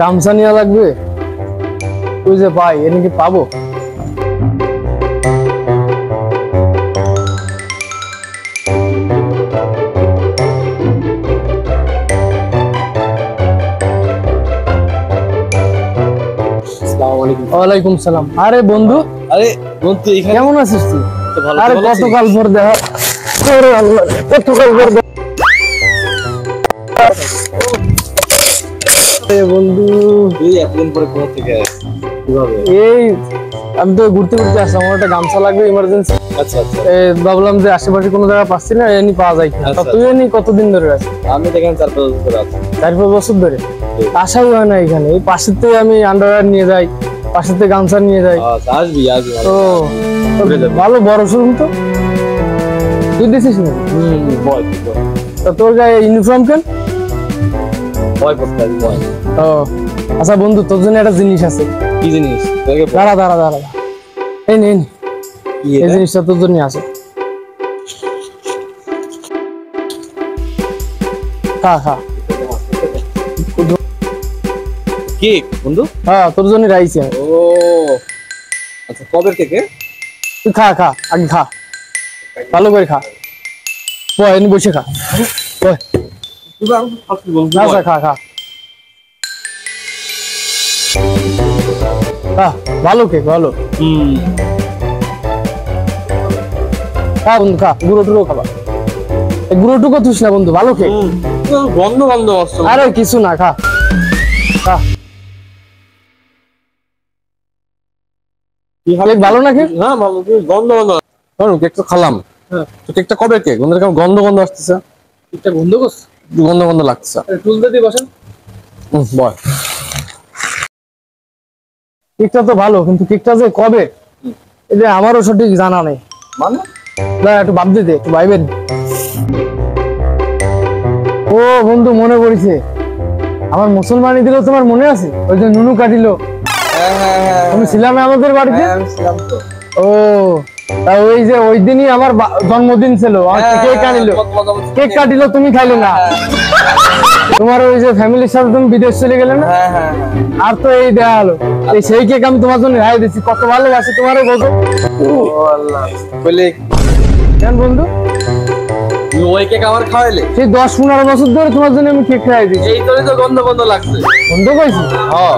গামছা নিয়ে লাগবে তুই যে পাই এনে কি পাবো? ওয়ালাইকুম সালাম। আরে বন্ধু, আরে বন্ধু এখানে কেমন আছিস তুই? ভালো। আরে কতকাল পর দেখা, কতকাল পর বন্ধু। এই এতদিন পরে কোথা থেকে কিভাবে? এই আমি তো ঘুরতে ঘুরতে আসলাম, আমার একটা গামছা লাগবে ইমার্জেন্সি। আচ্ছা আচ্ছা, ভাবলাম যে আশেপাশে কোনো জায়গা পাচ্ছি না, এনি পাওয়া যায় কিনা। আচ্ছা, তুই এনি কতদিন ধরে আছিস? আমি তো এখানে 4-5 বছর ধরে আছি। 4-5 বছর ধরে আসাই হয় না এখানে। এই পাশের থেকে আমি আন্ডারওয়্যার নিয়ে যাই, পাশের থেকে গামছা নিয়ে যাই। আচ্ছা, আসবি তো ভালো বড় শোরুম তো, তুই দিছিস না? বয় তা তোর গায়ে ইউনিফর্ম কেন? বয় করতে আসবি বয়। ও আচ্ছা বন্ধু, তোর জন্য একটা জিনিস আছে। কি জিনিস? দাঁড়া দাঁড়া দাঁড়া, এই নে এই জিনিসটা তোর জন্য আছে। খা খা। কেক বন্ধু? হ্যাঁ তোর জন্য রাইছি। ও আচ্ছা, কবে থেকে? তুই খা খা, আগে খা, ভালো করে খা। বয় এনে বসে খা, বয়। আচ্ছা খা খা খা, ভালো কেক ভালো। খা বন্ধু খা, গুঁড়ো টুড়ো খাবা। গুঁড়ো টুকো তুস না বন্ধু, ভালো কেক। গন্ধ গন্ধ আসছে। আরে কিছু না, খা খা। কেক ভালো না? কেক হ্যাঁ ভালো, গন্ধ গন্ধ। কেক তো খালাম, তো কেকটা কবে কেক? গন্ধ গন্ধ আসতেছে। কেকটা গন্ধ করছে, গন্ধ গন্ধ লাগতেছে। তুলতে দিয়ে বসেন। বয়। কেকটা তো ভালো, কিন্তু কেকটা যে কবে এটা আমারও সঠিক জানা নেই। মানে না একটু ভাব দিতে, একটু ভাইবেন। ও বন্ধু মনে পড়েছে, আমার মুসলমানি দিল তোমার মনে আছে? ওই যে নুনু কাটিলো, তুমি ছিলাম আমাদের বাড়িতে। ও তা ওই যে ওই দিনই আমার জন্মদিন ছিল, কেক আনিলো, কেক কাটিলো, তুমি খাইলে না। তোমার ওই যে ফ্যামিলির সাথে তুমি বিদেশ চলে গেলে না, আর তো এই দেয়া হলো। এই সেই কেক আমি তোমার জন্য রায় দিচ্ছি, কত ভালোবাসি তোমারও বলতো। কেন বন্ধু ওই কেক আমার খাওয়াইলে? সেই 10-15 বছর ধরে তোমার জন্য আমি কেক খাই দিচ্ছি। এই তোরে তো গন্ধ গন্ধ লাগছে। বন্ধ কইছি। হ্যাঁ